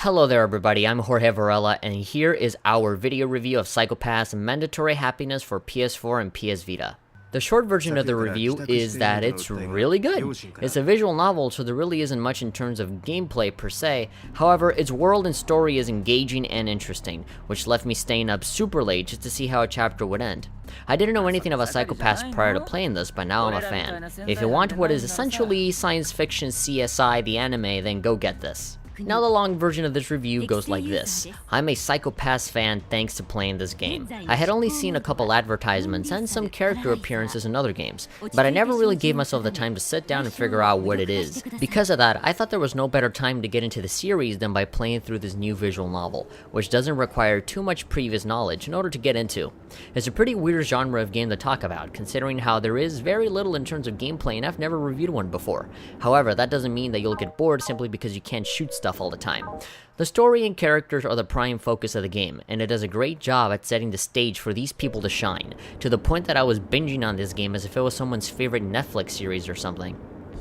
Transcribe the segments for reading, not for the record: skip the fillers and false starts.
Hello there everybody, I'm Jorge Varela, and here is our video review of Psycho-Pass Mandatory Happiness for PS4 and PS Vita. The short version of the review is that it's really good. It's a visual novel, so there really isn't much in terms of gameplay per se. However, its world and story is engaging and interesting, which left me staying up super late just to see how a chapter would end. I didn't know anything about Psycho-Pass prior to playing this, but now I'm a fan. If you want what is essentially science fiction CSI the anime, then go get this. Now the long version of this review goes like this. I'm a Psycho-Pass fan thanks to playing this game. I had only seen a couple advertisements and some character appearances in other games, but I never really gave myself the time to sit down and figure out what it is. Because of that, I thought there was no better time to get into the series than by playing through this new visual novel, which doesn't require too much previous knowledge in order to get into. It's a pretty weird genre of game to talk about, considering how there is very little in terms of gameplay and I've never reviewed one before. However, that doesn't mean that you'll get bored simply because you can't shoot stuff all the time. The story and characters are the prime focus of the game, and it does a great job at setting the stage for these people to shine, to the point that I was binging on this game as if it was someone's favorite Netflix series or something.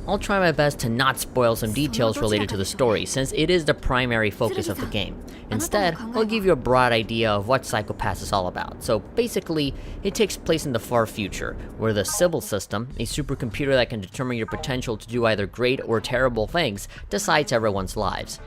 I'll try my best to not spoil some details related to the story, since it is the primary focus of the game. Instead, I'll give you a broad idea of what Psycho-Pass is all about. So basically, it takes place in the far future, where the Sybil system, a supercomputer that can determine your potential to do either great or terrible things, decides everyone's lives.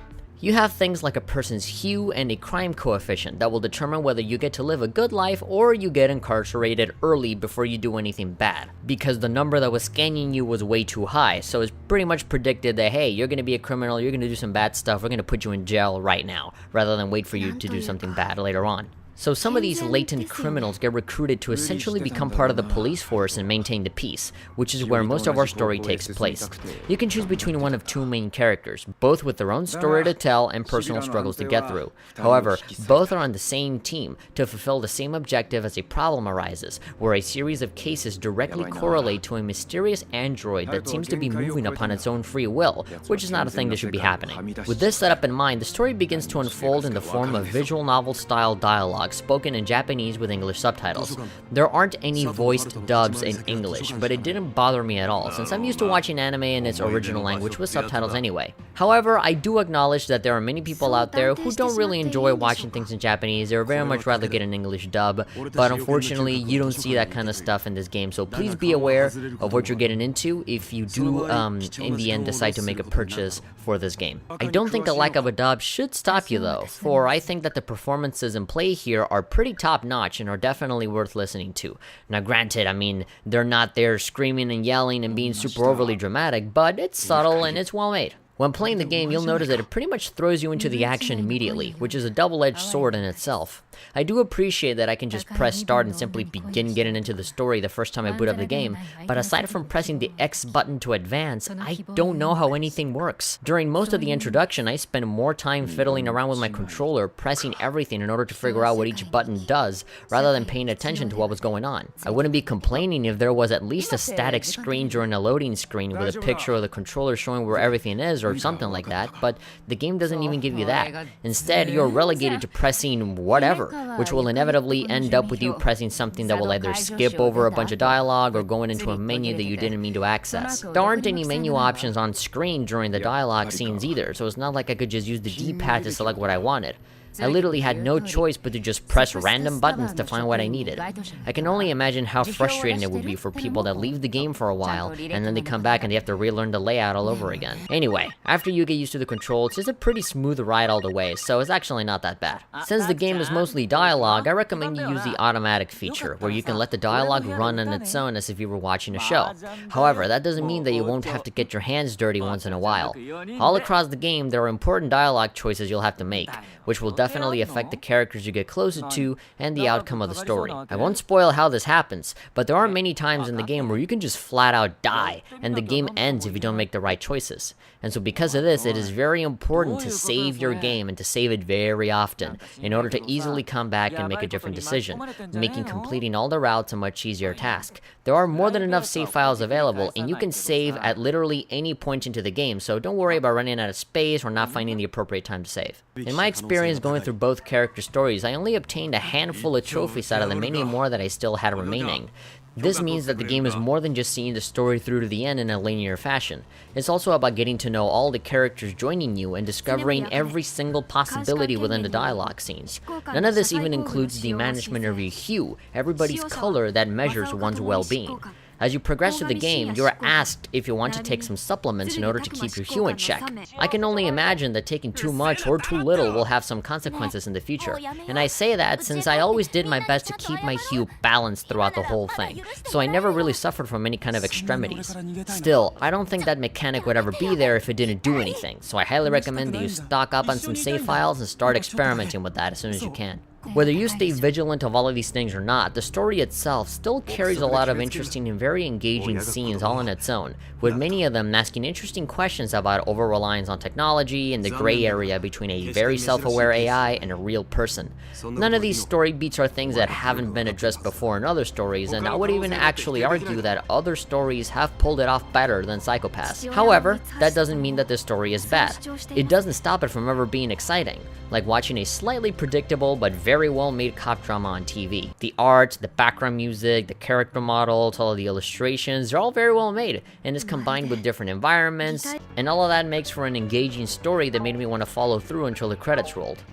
You have things like a person's hue and a crime coefficient that will determine whether you get to live a good life or you get incarcerated early before you do anything bad. Because the number that was scanning you was way too high, so it's pretty much predicted that hey, you're gonna be a criminal, you're gonna do some bad stuff, we're gonna put you in jail right now, rather than wait for you to do something bad later on. So some of these latent criminals get recruited to essentially become part of the police force and maintain the peace, which is where most of our story takes place. You can choose between one of two main characters, both with their own story to tell and personal struggles to get through. However, both are on the same team to fulfill the same objective as a problem arises, where a series of cases directly correlate to a mysterious android that seems to be moving upon its own free will, which is not a thing that should be happening. With this setup in mind, the story begins to unfold in the form of visual novel-style dialogue spoken in Japanese with English subtitles. There aren't any voiced dubs in English, but it didn't bother me at all, since I'm used to watching anime in its original language with subtitles anyway. However, I do acknowledge that there are many people out there who don't really enjoy watching things in Japanese. They would very much rather get an English dub, but unfortunately, you don't see that kind of stuff in this game, so please be aware of what you're getting into if you do, in the end, decide to make a purchase for this game. I don't think a lack of a dub should stop you though, for I think that the performances in play here are pretty top-notch and are definitely worth listening to. Now granted, I mean, they're not there screaming and yelling and being super overly dramatic, but it's subtle and it's well made. When playing the game, you'll notice that it pretty much throws you into the action immediately, which is a double-edged sword in itself. I do appreciate that I can just press start and simply begin getting into the story the first time I boot up the game, but aside from pressing the X button to advance, I don't know how anything works. During most of the introduction, I spent more time fiddling around with my controller, pressing everything in order to figure out what each button does, rather than paying attention to what was going on. I wouldn't be complaining if there was at least a static screen during a loading screen with a picture of the controller showing where everything is, or something like that, but the game doesn't even give you that. Instead, you're relegated to pressing whatever, which will inevitably end up with you pressing something that will either skip over a bunch of dialogue or going into a menu that you didn't mean to access. There aren't any menu options on screen during the dialogue scenes either, so it's not like I could just use the D-pad to select what I wanted. I literally had no choice but to just press random buttons to find what I needed. I can only imagine how frustrating it would be for people that leave the game for a while, and then they come back and they have to relearn the layout all over again. Anyway, after you get used to the controls, it's a pretty smooth ride all the way, so it's actually not that bad. Since the game is mostly dialogue, I recommend you use the automatic feature, where you can let the dialogue run on its own as if you were watching a show. However, that doesn't mean that you won't have to get your hands dirty once in a while. All across the game, there are important dialogue choices you'll have to make, which will definitely affect the characters you get closer to and the outcome of the story. I won't spoil how this happens, but there are many times in the game where you can just flat out die, and the game ends if you don't make the right choices. And so because of this, it is very important to save your game and to save it very often, in order to easily come back and make a different decision, making completing all the routes a much easier task. There are more than enough save files available, and you can save at literally any point into the game, so don't worry about running out of space or not finding the appropriate time to save. In my experience going through both character stories, I only obtained a handful of trophies out of the many more that I still had remaining. This means that the game is more than just seeing the story through to the end in a linear fashion. It's also about getting to know all the characters joining you and discovering every single possibility within the dialogue scenes. None of this even includes the management of your hue, everybody's color that measures one's well-being. As you progress through the game, you're asked if you want to take some supplements in order to keep your hue in check. I can only imagine that taking too much or too little will have some consequences in the future. And I say that since I always did my best to keep my hue balanced throughout the whole thing, so I never really suffered from any kind of extremities. Still, I don't think that mechanic would ever be there if it didn't do anything, so I highly recommend that you stock up on some save files and start experimenting with that as soon as you can. Whether you stay vigilant of all of these things or not, the story itself still carries a lot of interesting and very engaging scenes all on its own, with many of them asking interesting questions about over-reliance on technology and the gray area between a very self-aware AI and a real person. None of these story beats are things that haven't been addressed before in other stories, and I would even actually argue that other stories have pulled it off better than Psycho-Pass. However, that doesn't mean that this story is bad. It doesn't stop it from ever being exciting, like watching a slightly predictable but very well-made cop drama on TV. The art, the background music, the character models, all of the illustrations, they're all very well made, and it's combined with different environments, and all of that makes for an engaging story that made me want to follow through until the credits rolled.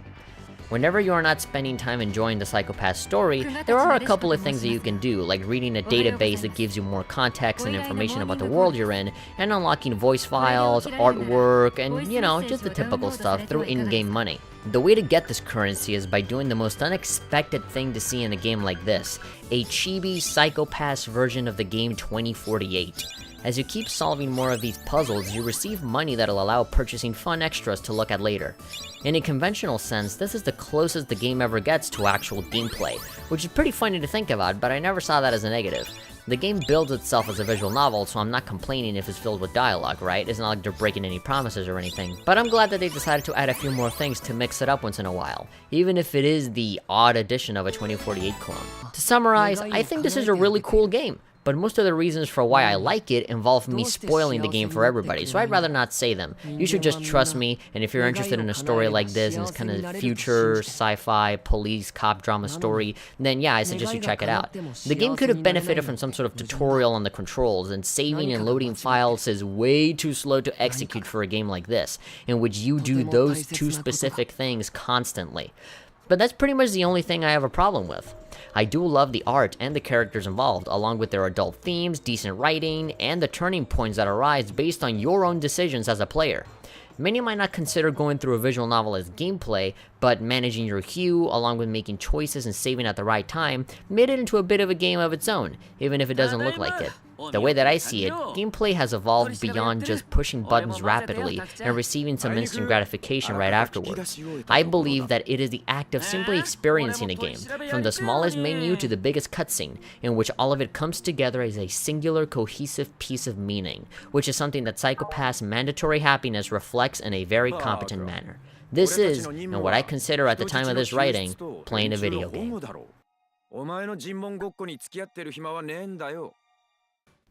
Whenever you are not spending time enjoying the Psycho-Pass story, there are a couple of things that you can do, like reading a database that gives you more context and information about the world you're in, and unlocking voice files, artwork, and, you know, just the typical stuff through in-game money. The way to get this currency is by doing the most unexpected thing to see in a game like this, a chibi Psycho-Pass version of the game 2048. As you keep solving more of these puzzles, you receive money that'll allow purchasing fun extras to look at later. In a conventional sense, this is the closest the game ever gets to actual gameplay, which is pretty funny to think about, but I never saw that as a negative. The game builds itself as a visual novel, so I'm not complaining if it's filled with dialogue, right? It's not like they're breaking any promises or anything. But I'm glad that they decided to add a few more things to mix it up once in a while, even if it is the odd addition of a 2048 clone. To summarize, I think this is a really cool game, but most of the reasons for why I like it involve me spoiling the game for everybody, so I'd rather not say them. You should just trust me, and if you're interested in a story like this, and it's kind of future, sci-fi, police, cop drama story, then yeah, I suggest you check it out. The game could have benefited from some sort of tutorial on the controls, and saving and loading files is way too slow to execute for a game like this, in which you do those two specific things constantly. But that's pretty much the only thing I have a problem with. I do love the art and the characters involved, along with their adult themes, decent writing, and the turning points that arise based on your own decisions as a player. Many might not consider going through a visual novel as gameplay, but managing your hue, along with making choices and saving at the right time, made it into a bit of a game of its own, even if it doesn't look like it. The way that I see it, gameplay has evolved beyond just pushing buttons rapidly and receiving some instant gratification right afterwards. I believe that it is the act of simply experiencing a game, from the smallest menu to the biggest cutscene, in which all of it comes together as a singular, cohesive piece of meaning, which is something that Psycho-Pass Mandatory Happiness reflects in a very competent manner. This is, and what I consider at the time of this writing, playing a video game.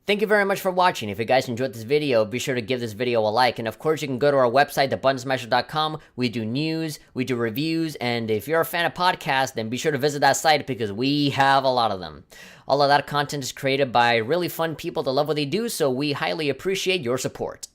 Thank you very much for watching. If you guys enjoyed this video, be sure to give this video a like, and of course you can go to our website, thebuttonsmasher.com. We do news, we do reviews, and if you're a fan of podcasts, then be sure to visit that site because we have a lot of them. All of that content is created by really fun people that love what they do, so we highly appreciate your support.